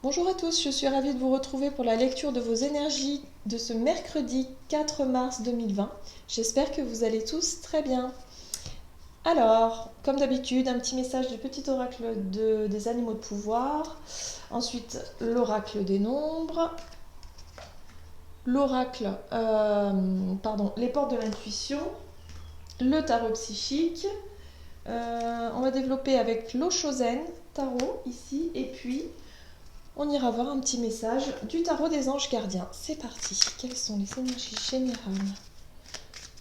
Bonjour à tous, je suis ravie de vous retrouver pour la lecture de vos énergies de ce mercredi 4 mars 2020. J'espère que vous allez tous très bien. Alors, comme d'habitude, un petit message du petit oracle des animaux de pouvoir. Ensuite, l'oracle des nombres. L'oracle, les portes de l'intuition. Le tarot psychique. On va développer avec l'Oshozen tarot ici. Et puis, on ira voir un petit message du tarot des anges gardiens. C'est parti. Quelles sont les énergies générales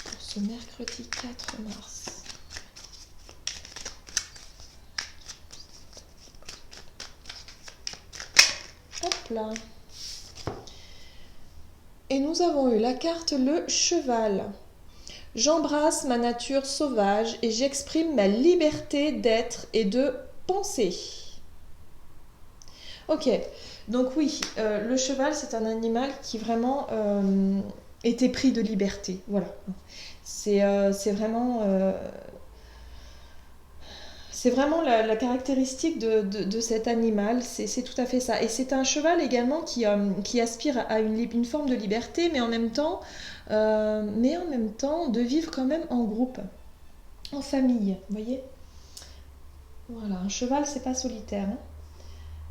pour ce mercredi 4 mars? Hop là. Et nous avons eu la carte le cheval. J'embrasse ma nature sauvage et j'exprime ma liberté d'être et de penser. Ok, donc oui, le cheval c'est un animal qui vraiment était pris de liberté. Voilà. C'est vraiment la caractéristique de cet animal, c'est tout à fait ça. Et c'est un cheval également qui aspire à une forme de liberté, mais en même temps de vivre quand même en groupe, en famille, vous voyez. Voilà, un cheval c'est pas solitaire, hein.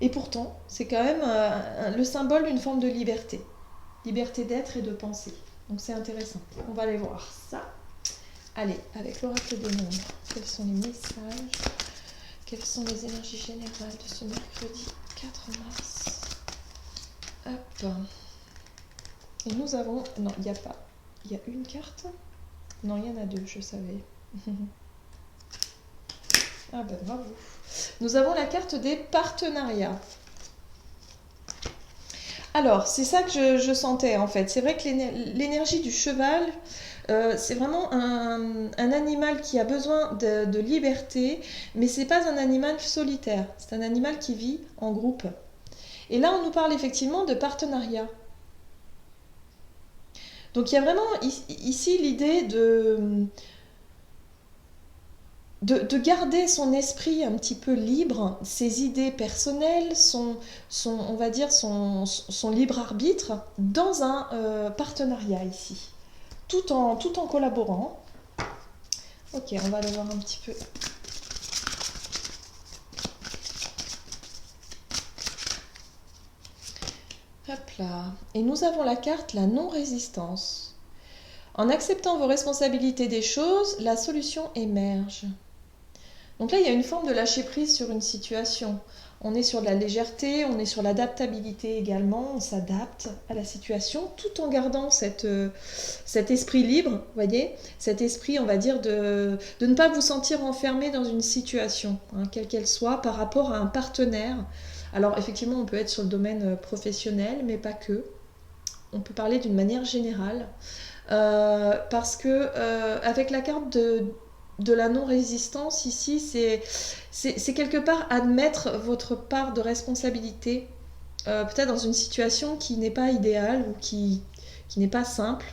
Et pourtant, c'est quand même le symbole d'une forme de liberté. Liberté d'être et de penser. Donc c'est intéressant. On va aller voir ça. Allez, avec l'oracle des nombres, quels sont les messages? Quelles sont les énergies générales de ce mercredi 4 mars? Hop. Et nous avons... Non, il n'y a pas. Il y a une carte? Non, il y en a deux, je savais. Ah ben bravo. Nous avons la carte des partenariats. Alors, c'est ça que je sentais en fait. C'est vrai que l'énergie du cheval, c'est vraiment un animal qui a besoin de liberté, mais c'est pas un animal solitaire. C'est un animal qui vit en groupe. Et là, on nous parle effectivement de partenariat. Donc il y a vraiment ici l'idée de garder son esprit un petit peu libre, ses idées personnelles, on va dire son libre arbitre dans un partenariat ici, tout en collaborant. Ok, on va aller voir un petit peu. Hop là. Et nous avons la carte la non-résistance. En acceptant vos responsabilités des choses, la solution émerge. Donc là, il y a une forme de lâcher prise sur une situation. On est sur de la légèreté, on est sur l'adaptabilité également, on s'adapte à la situation tout en gardant cet esprit libre, vous voyez, cet esprit, on va dire, de ne pas vous sentir enfermé dans une situation, hein, quelle qu'elle soit, par rapport à un partenaire. Alors effectivement, on peut être sur le domaine professionnel, mais pas que. On peut parler d'une manière générale. Parce que avec la carte de la non-résistance ici, c'est quelque part admettre votre part de responsabilité, peut-être dans une situation qui n'est pas idéale ou qui n'est pas simple.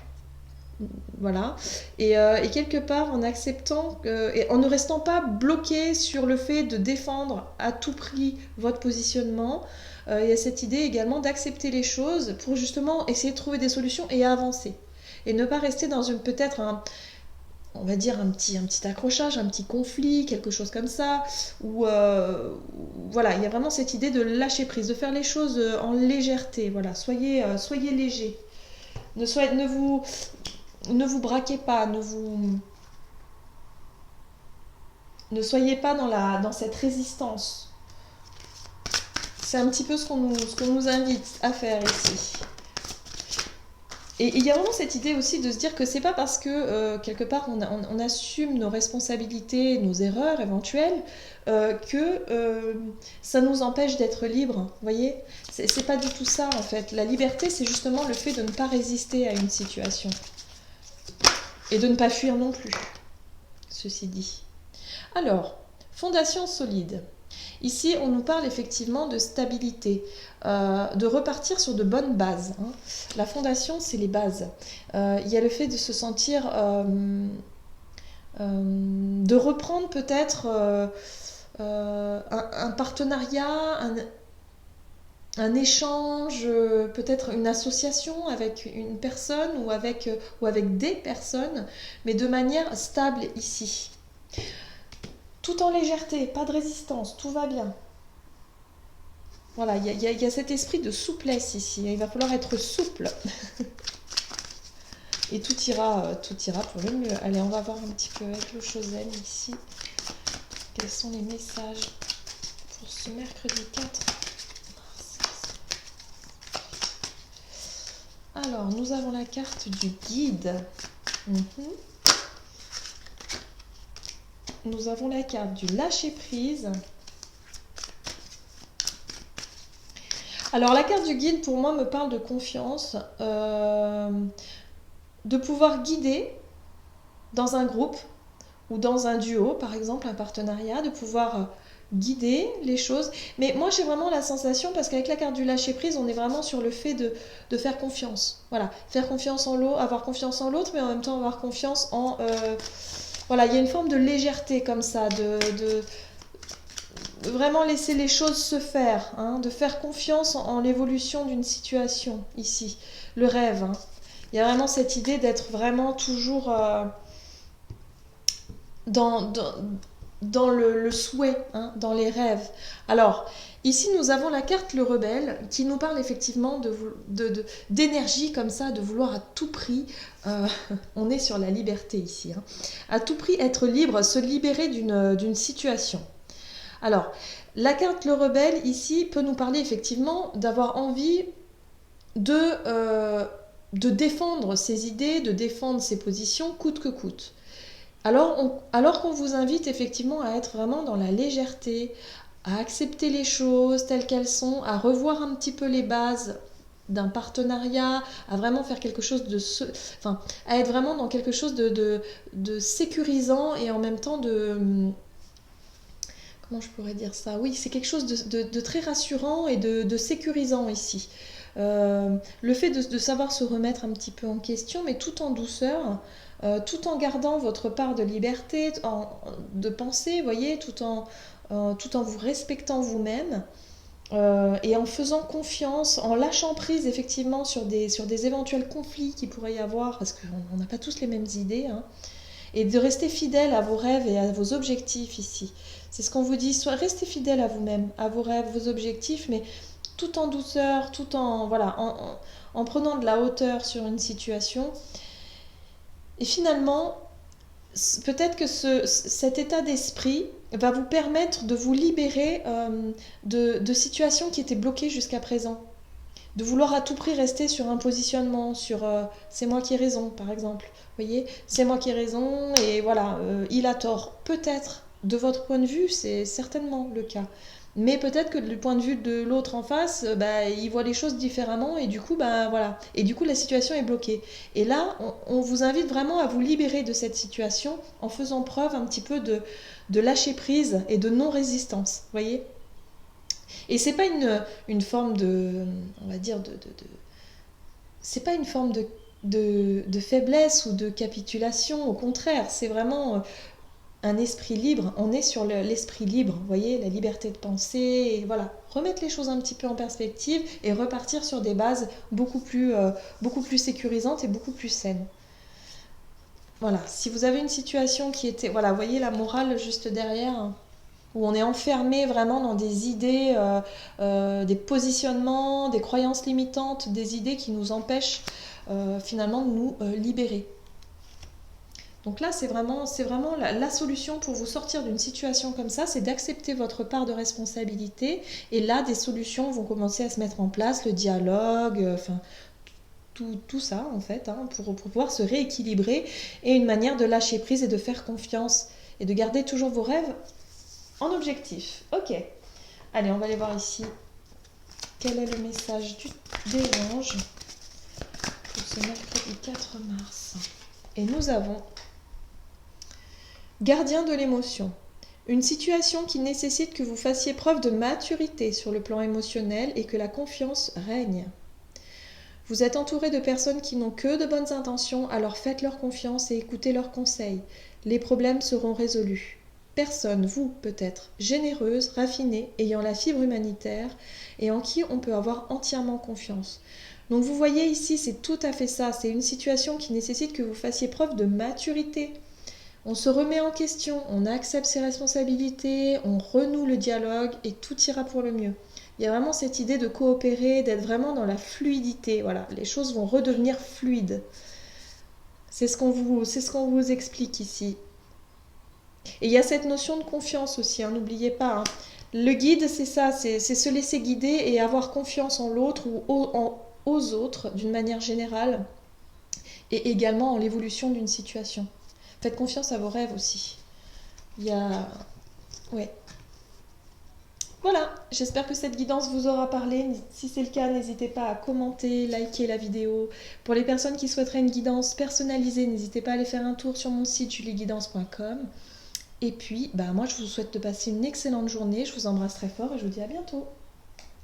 Voilà. Et quelque part, en acceptant, et en ne restant pas bloqué sur le fait de défendre à tout prix votre positionnement, il y a cette idée également d'accepter les choses pour justement essayer de trouver des solutions et avancer. Et ne pas rester dans peut-être on va dire un petit accrochage, un petit conflit, quelque chose comme ça, où voilà, il y a vraiment cette idée de lâcher prise, de faire les choses en légèreté, voilà, soyez léger, ne vous braquez pas, ne soyez pas dans cette résistance. C'est un petit peu ce qu'on nous invite à faire ici. Et il y a vraiment cette idée aussi de se dire que c'est pas parce que quelque part on assume nos responsabilités, nos erreurs éventuelles, que ça nous empêche d'être libre. Vous voyez, c'est pas du tout ça en fait. La liberté, c'est justement le fait de ne pas résister à une situation et de ne pas fuir non plus. Ceci dit. Alors, fondation solide. Ici, on nous parle effectivement de stabilité, de repartir sur de bonnes bases, hein. La fondation, c'est les bases. Il y a le fait de se sentir, de reprendre peut-être un partenariat, un échange, peut-être une association avec une personne ou avec des personnes, mais de manière stable ici. Tout en légèreté, pas de résistance, tout va bien. Voilà, il y a cet esprit de souplesse ici. Il va falloir être souple. Et tout ira pour le mieux. Allez, on va voir un petit peu avec le Chosen ici. Quels sont les messages pour ce mercredi 4 mars? Alors, nous avons la carte du guide. Nous avons la carte du lâcher-prise. Alors, la carte du guide, pour moi, me parle de confiance. De pouvoir guider dans un groupe ou dans un duo, par exemple, un partenariat, de pouvoir guider les choses. Mais moi, j'ai vraiment la sensation, parce qu'avec la carte du lâcher-prise, on est vraiment sur le fait de faire confiance. Voilà, faire confiance en l'autre, avoir confiance en l'autre, mais en même temps avoir confiance en... voilà, il y a une forme de légèreté comme ça, de vraiment laisser les choses se faire, hein, de faire confiance en l'évolution d'une situation, ici. Le rêve, hein. Il y a vraiment cette idée d'être vraiment toujours dans le souhait, hein, dans les rêves. Alors, ici, nous avons la carte le rebelle qui nous parle effectivement d'énergie comme ça, de vouloir à tout prix, on est sur la liberté ici, hein, à tout prix être libre, se libérer d'une situation. Alors, la carte le rebelle ici peut nous parler effectivement d'avoir envie de défendre ses idées, de défendre ses positions coûte que coûte. Alors qu'on vous invite effectivement à être vraiment dans la légèreté, à accepter les choses telles qu'elles sont, à revoir un petit peu les bases d'un partenariat, à vraiment faire quelque chose enfin, à être vraiment dans quelque chose de sécurisant et en même temps comment je pourrais dire ça? Oui, c'est quelque chose de très rassurant et de sécurisant ici. Le fait de savoir se remettre un petit peu en question, mais tout en douceur, tout en gardant votre part de liberté, de pensée, voyez, tout en vous respectant vous-même. Et en faisant confiance, en lâchant prise effectivement sur des éventuels conflits qu'il pourrait y avoir, parce qu'on n'a pas tous les mêmes idées, hein, et de rester fidèle à vos rêves et à vos objectifs ici. C'est ce qu'on vous dit, soit restez fidèle à vous-même, à vos rêves, vos objectifs, mais tout en douceur, tout en, voilà, en prenant de la hauteur sur une situation. Et finalement, peut-être que cet état d'esprit va vous permettre de vous libérer de situations qui étaient bloquées jusqu'à présent. De vouloir à tout prix rester sur un positionnement, sur c'est moi qui ai raison, par exemple. Vous voyez, c'est moi qui ai raison et voilà, il a tort. Peut-être, de votre point de vue, c'est certainement le cas. Mais peut-être que du point de vue de l'autre en face, il voit les choses différemment et du coup, voilà. Et du coup, la situation est bloquée. Et là, on vous invite vraiment à vous libérer de cette situation en faisant preuve un petit peu de lâcher prise et de non-résistance. Vous voyez ? Et c'est pas une forme de, on va dire, c'est pas une forme de faiblesse ou de capitulation, au contraire, c'est vraiment un esprit libre, on est sur l'esprit libre, vous voyez, la liberté de penser, et voilà, remettre les choses un petit peu en perspective et repartir sur des bases beaucoup plus sécurisantes et beaucoup plus saines. Voilà, si vous avez une situation qui était, voilà, vous voyez la morale juste derrière, hein, où on est enfermé vraiment dans des idées, des positionnements, des croyances limitantes, des idées qui nous empêchent finalement de nous libérer. Donc là, c'est vraiment la solution pour vous sortir d'une situation comme ça, c'est d'accepter votre part de responsabilité. Et là, des solutions vont commencer à se mettre en place, le dialogue, enfin tout ça en fait, hein, pour pouvoir se rééquilibrer et une manière de lâcher prise et de faire confiance et de garder toujours vos rêves en objectif. Ok. Allez, on va aller voir ici. Quel est le message des anges pour ce mercredi 4 mars? Et nous avons Gardien de l'émotion. Une situation qui nécessite que vous fassiez preuve de maturité sur le plan émotionnel et que la confiance règne. Vous êtes entouré de personnes qui n'ont que de bonnes intentions, alors faites leur confiance et écoutez leurs conseils. Les problèmes seront résolus. personne, vous peut-être, généreuse, raffinée, ayant la fibre humanitaire et en qui on peut avoir entièrement confiance. Donc vous voyez ici, c'est tout à fait ça, c'est une situation qui nécessite que vous fassiez preuve de maturité. On se remet en question, on accepte ses responsabilités, on renoue le dialogue et tout ira pour le mieux. Il y a vraiment cette idée de coopérer, d'être vraiment dans la fluidité. Voilà, les choses vont redevenir fluides. C'est ce qu'on vous explique ici. Et il y a cette notion de confiance aussi, hein, n'oubliez pas. Hein. Le guide, c'est ça, c'est se laisser guider et avoir confiance en l'autre ou aux autres d'une manière générale et également en l'évolution d'une situation. Faites confiance à vos rêves aussi. Il y a... Ouais. Voilà, j'espère que cette guidance vous aura parlé. Si c'est le cas, n'hésitez pas à commenter, liker la vidéo. Pour les personnes qui souhaiteraient une guidance personnalisée, n'hésitez pas à aller faire un tour sur mon site julieguidance.com. Et puis, moi je vous souhaite de passer une excellente journée. Je vous embrasse très fort et je vous dis à bientôt.